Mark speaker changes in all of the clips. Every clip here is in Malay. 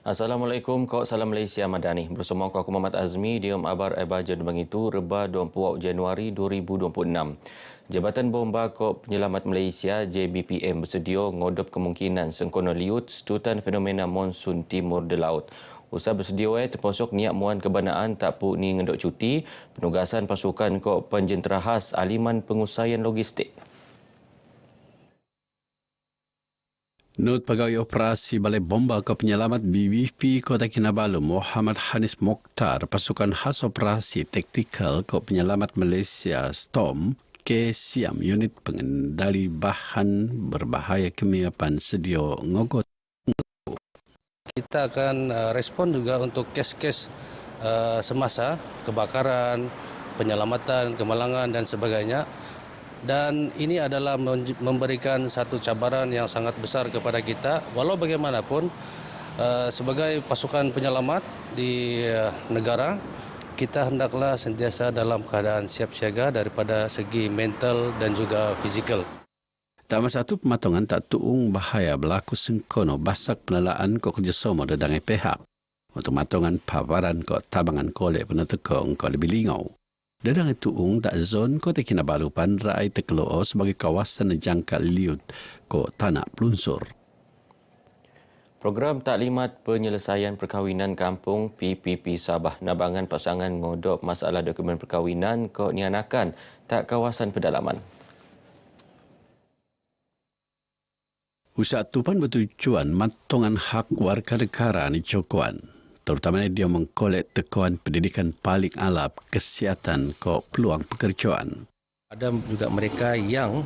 Speaker 1: Assalamualaikum, kau salam Malaysia Madani. Bersama aku Muhammad Azmi, diam abar baja begitu Reba 24 Januari 2026. Jabatan Bomba Kop Penyelamat Malaysia JBPM bersedia ngodop kemungkinan sengkono liut setutan fenomena monsun timur di laut. Usah bersedia terposok niat muan kebanaan tak pu ni ngendok cuti penugasan pasukan Kop Penjentera Khas Aliman Pengusaian Logistik.
Speaker 2: Not Pegawai Operasi Balai Bomba Kop Penyelamat BBP Kota Kinabalu Muhammad Hanis Mokhtar Pasukan Khas Operasi Taktikal Kop Penyelamat Malaysia STOM ke Siam Unit Pengendali Bahan Berbahaya Kemiapan sedia ngogot.
Speaker 3: Kita akan respon juga untuk kes-kes semasa kebakaran, penyelamatan, kemalangan dan sebagainya. Dan ini adalah memberikan satu cabaran yang sangat besar kepada kita. Walau bagaimanapun, sebagai pasukan penyelamat di negara, kita hendaklah sentiasa dalam keadaan siap siaga daripada segi mental dan juga fizikal.
Speaker 2: Tambah satu pematongan tak tuung bahaya berlaku sengkono basak penelaan ko kerjasama dengan pihak. Untuk matongan paparan ko tabangan kolek penetekong ko lebih lingau. Dadang itu tak zon Kota Kinabalu Panrai Tekeloo sebagai kawasan jangka liut ko tanah pelunsur.
Speaker 1: Program Taklimat Penyelesaian Perkahwinan Kampung PPP Sabah nabangan pasangan ngodop masalah dokumen perkahwinan ko nianakan tak kawasan pedalaman.
Speaker 2: Usaha tupan bertujuan matongan hak warga negara ni cokuan. Terutamanya dia mengkolek tekuan pendidikan paling alap, kesihatan ke peluang pekerjaan.
Speaker 3: Ada juga mereka yang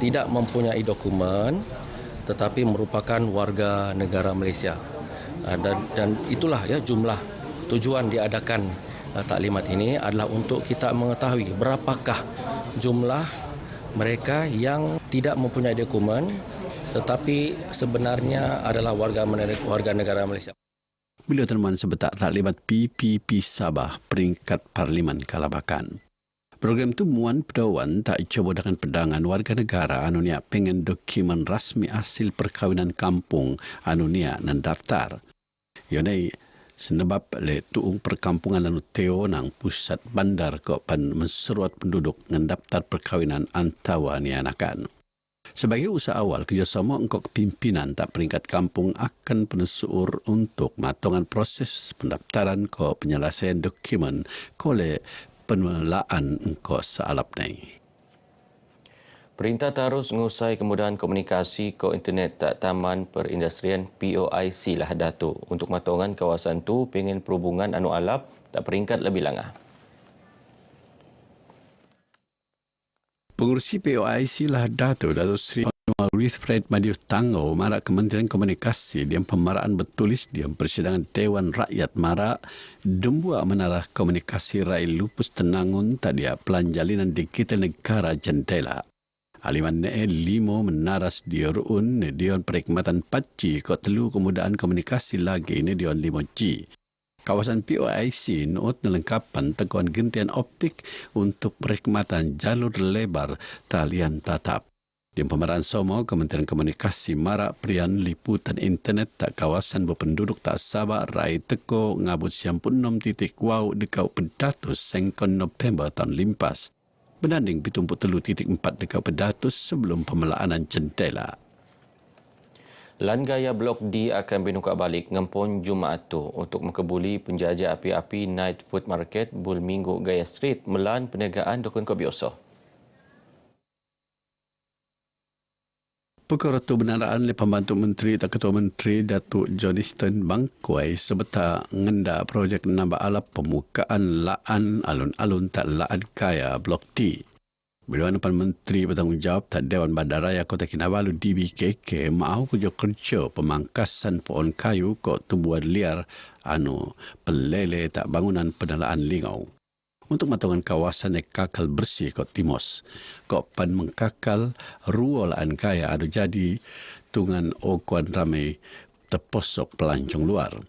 Speaker 3: tidak mempunyai dokumen tetapi merupakan warga negara Malaysia. Dan itulah ya jumlah tujuan diadakan taklimat ini adalah untuk kita mengetahui berapakah jumlah mereka yang tidak mempunyai dokumen tetapi sebenarnya adalah warga negara Malaysia.
Speaker 2: Beliau teman sebetak taklimat PPP Sabah peringkat Parlimen Kalabakan. Program itu muan pedawan tak coba dengan pedangan warga negara anunia pengen dokumen rasmi hasil perkahwinan kampung anunia dan daftar. Yonai senebab le tuung perkampungan anu teo nang pusat bandar ko pan menseruat penduduk dengan daftar perkahwinan antawa ni anakan. Sebagai usaha awal, kerjasama engkau pimpinan tak peringkat kampung akan penesuur untuk matongan proses pendaftaran ke penyelesaian dokumen oleh penelaan engkau sealap ni.
Speaker 1: Perintah terus ngusai kemudahan komunikasi ke internet tak Taman Perindustrian POIC lah Dato' untuk matongan kawasan tu pengen perhubungan anu alap tak peringkat lebih langah.
Speaker 2: Pengurusi POIC lah Dato' Sri Wilfred Madius Tangau marak Kementerian Komunikasi diam pemaraan bertulis diam persidangan Dewan Rakyat marak dembua menarah komunikasi rail lupus tenangun tadia pelanjalinan digital negara jendela. Aliman ne limo menaras diorun dion perkhidmatan 4G ko telu kemudahan komunikasi lagi ini dion 5G. Kawasan POIC nuot nelengkapan teguan gentian optik untuk perkhidmatan jalur lebar talian tatap. Di pemeran Somo, Kementerian Komunikasi marak prian liputan internet tak kawasan berpenduduk tak Sabah Rai Teko ngabut siampun 6.0 dekau pedatus sengkon November tahun limpas. Benanding 73.4 dekau pedatus sebelum pemelaanan jendela.
Speaker 1: Lan Gaya Blok D akan binukak balik ngempon Jumaat tu untuk mengkebuli penjajah api-api Night Food Market Bul Minggu Gaya Street melan perniagaan dokun ko biasa.
Speaker 2: Perkara itu benaraan oleh Pembantu Menteri tak Ketua Menteri Datuk Johnston Bangkuai sebeta ngenda projek nambah alap pemukaan laan alun-alun tak laan kaya Blok D. Beliau Dewan Menteri bertanggungjawab tak Dewan Bandaraya Kota Kinabalu DBKK mahu kerja pemangkasan pohon kayu ko tumbuhan liar anu pelele tak bangunan penelaan lingau. Untuk matongan kawasan kakal bersih ko Timos. Ko pan mengkakal ruolaan kaya anu jadi tungan okuan ramai terposok pelancong luar.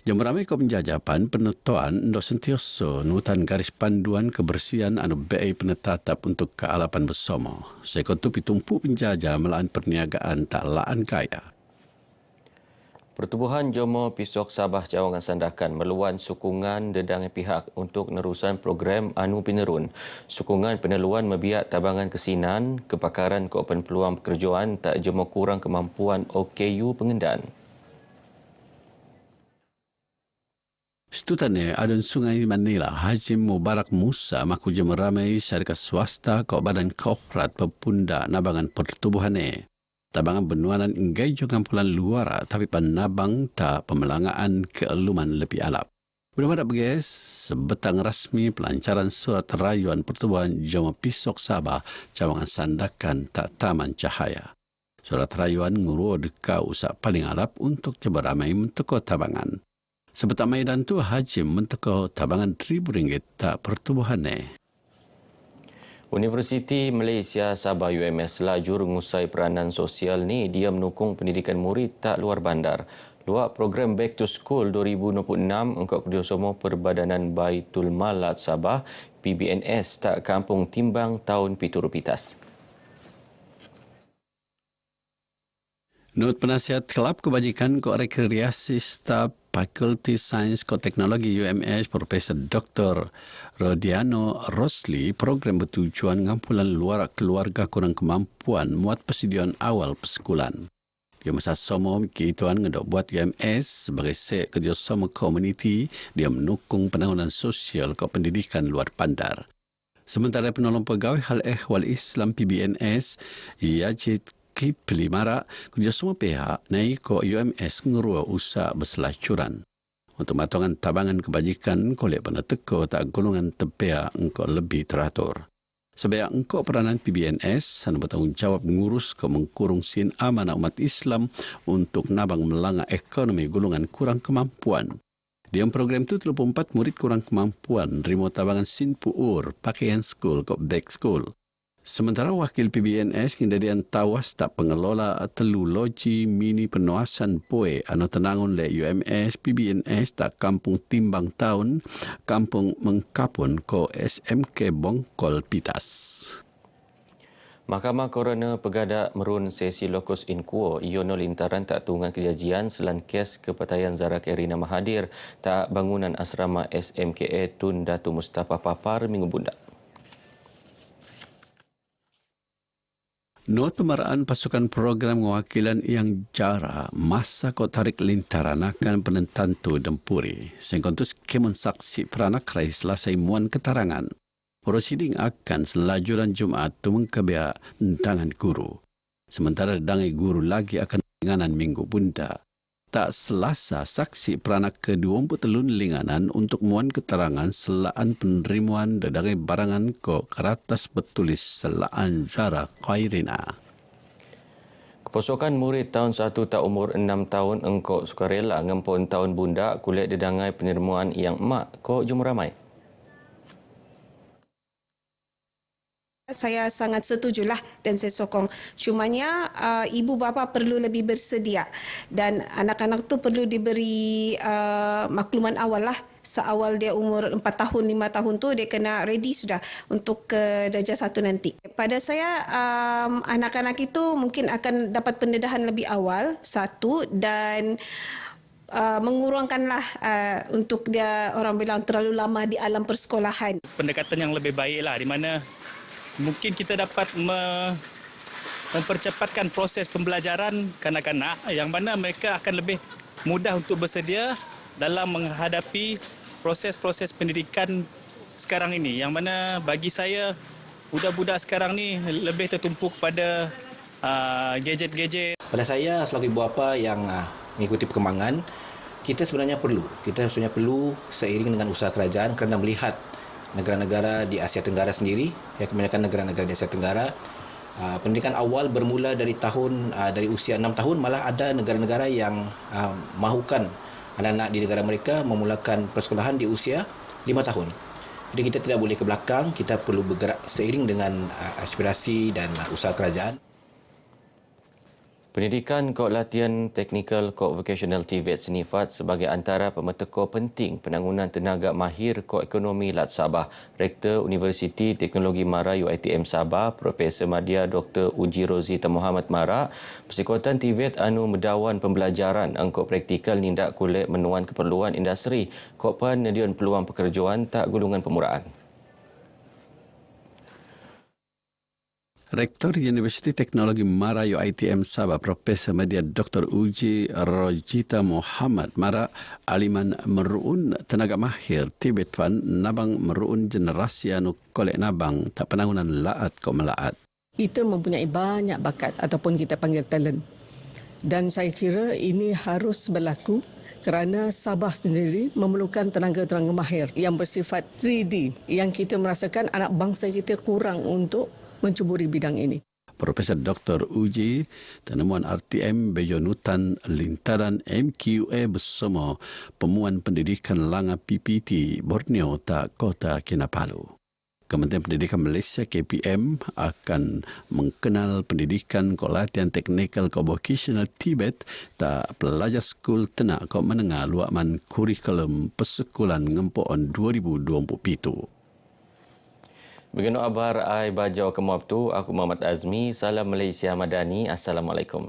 Speaker 2: Jam ramai ko penjajapan penutuan ndok sentioso nutan garis panduan kebersihan anu BI penetatap untuk kealapan bersama. Sekontu pitumpu penjajah melaan perniagaan tak laan kaya.
Speaker 1: Pertubuhan Jomo Pisok Sabah Cawangan Sandakan meluan sokongan dedangan pihak untuk nerusan program Anu Pinerun. Sokongan peneluan mebiak tabangan kesinan, kepakaran ke open peluang pekerjaan tak jemo kurang kemampuan OKU pengendaan.
Speaker 2: Setutannya, Adun Sungai Manila, Haji Mubarak Musa maku je meramai syarikat swasta ke badan korporat pepunda nabangan pertubuhannya. Tabangan benuanan inggai jangan pulan luar tapi panabang tak pemelangaan keeluman lebih alap. Belum ada beges, sebetang rasmi pelancaran surat rayuan pertubuhan Jomo Pisok Sabah Cawangan Sandakan tak taman cahaya. Surat rayuan nguru deka usak paling alap untuk coba ramai menteko tabangan. Sebetang maidan tu hajim menteko tabangan RM1,000 tak pertubuhannya.
Speaker 1: Universiti Malaysia Sabah UMS lajur ngusai peranan sosial ni dia menukung pendidikan murid tak luar bandar. Luar program Back to School 2026 engkau kerjasama Perbadanan Baitul Malat Sabah PBNS tak kampung timbang tahun Piturupitas.
Speaker 2: Menurut penasihat Kelab Kebajikan Kok Rekreasi Staf Fakulti Sains Kok Teknologi UMS Profesor Dr. Rodiano Rosli, program bertujuan ngampulan luar keluarga kurang kemampuan muat persediaan awal persekulan. Dia masa somo keituan ngedok buat UMS sebagai sek kerjasama komuniti dia menukung penanganan sosial ke pendidikan luar bandar. Sementara penolong pegawai hal ehwal Islam PBNS, Yajid Kipli Mara, kerjasama pihak naik ke UMS ngerua usaha berselacuran. Untuk matongan tabangan kebajikan, kolek pada teko tak golongan tepea engkau lebih teratur. Sebab engkau peranan PBNS, sana bertanggungjawab ngurus ke mengkurung sin amanah umat Islam untuk nabang melanga ekonomi golongan kurang kemampuan. Di program itu 34 murid kurang kemampuan, rimo tabangan sin puur, pakaian school ke back school. Sementara wakil PBNS kendadian tawas tak pengelola telu loji mini penuasan poe anu tenangun le UMS PBNS tak kampung timbang tahun kampung mengkapun ko SMK Bongkol Pitas.
Speaker 1: Mahkamah Korona Pegadak merun sesi lokus in quo iono lintaran tak tunggang kejajian selan kes kepatayan Zarak Erina Mahathir tak bangunan asrama SMKA Tun Datu Mustafa Papar minggu bundak.
Speaker 2: Not pemaraan pasukan program wakilan yang jara masa kau tarik lintaran akan penentantu Dempuri. Sengkontus kemun saksi peranak rai selesai muan keterangan. Prosiding akan selajuran Jumaat tu mengkebia dangan guru. Sementara dangai guru lagi akan linganan minggu bunda. Tak Selasa saksi peranak ke-23 linganan untuk muan keterangan selaan penerimaan dadangai barangan ko keratas bertulis selaan Zara Khairina.
Speaker 1: Keposokan murid tahun 1 tak umur 6 tahun engkau sukarela ngempon tahun bunda kulit dedangai penerimaan yang emak ko jom ramai.
Speaker 4: Saya sangat setujulah dan saya sokong. Cumanya ibu bapa perlu lebih bersedia dan anak-anak tu perlu diberi makluman awal lah. Seawal dia umur 4 tahun, 5 tahun tu dia kena ready sudah untuk ke darjah 1 nanti. Pada saya anak-anak itu mungkin akan dapat pendedahan lebih awal, satu, dan mengurangkanlah untuk dia orang bilang terlalu lama di alam persekolahan.
Speaker 5: Pendekatan yang lebih baiklah di mana mungkin kita dapat mempercepatkan proses pembelajaran kanak-kanak yang mana mereka akan lebih mudah untuk bersedia dalam menghadapi proses-proses pendidikan sekarang ini. Yang mana bagi saya, budak-budak sekarang ni lebih tertumpu kepada gadget-gadget.
Speaker 6: Pada saya, selaku ibu bapa yang mengikuti perkembangan, kita sebenarnya perlu seiring dengan usaha kerajaan kerana melihat negara-negara di Asia Tenggara sendiri, kebanyakan negara-negara di Asia Tenggara, pendidikan awal bermula dari usia 6 tahun, malah ada negara-negara yang mahukan anak-anak di negara mereka memulakan persekolahan di usia 5 tahun. Jadi kita tidak boleh ke belakang, kita perlu bergerak seiring dengan aspirasi dan usaha kerajaan.
Speaker 1: Pendidikan kod latihan teknikal kod vocational TVET senifat sebagai antara pemeteko penting penangunan tenaga mahir kod ekonomi Lat Sabah. Rektor Universiti Teknologi Mara UiTM Sabah, Profesor Madya Dr. Uji Rozita Muhammad Mara, persekutuan TVET anu medawan pembelajaran angkut praktikal nindak kulit menuan keperluan industri kod penedian peluang pekerjaan tak gulungan pemuraan.
Speaker 2: Rektor Universiti Teknologi Mara UiTM Sabah, Profesor Madya Dr. Uji Rozita Muhammad Mara, aliman meruun tenaga mahir Tibet Fan nabang meruun generasi anu kolek nabang tak penangunan laat kau melaat.
Speaker 7: Kita mempunyai banyak bakat ataupun kita panggil talent. Dan saya kira ini harus berlaku kerana Sabah sendiri memerlukan tenaga-tenaga mahir yang bersifat 3D yang kita merasakan anak bangsa kita kurang untuk mencuburi bidang ini.
Speaker 2: Profesor Dr. Uji, Tenemuan RTM Bejonutan Lintaran MQA bersama Pemuan Pendidikan Langa PPT Borneo tak Kota Kinabalu. Kementerian Pendidikan Malaysia KPM akan mengenal pendidikan latihan teknikal vocational Tibet tak pelajar skul tenak kau menengah luakman kurikulum persekulan ngempon 2027.
Speaker 1: Begino abar ai bajau kemab tu, aku Muhammad Azmi, salam Malaysia Madani, Assalamualaikum.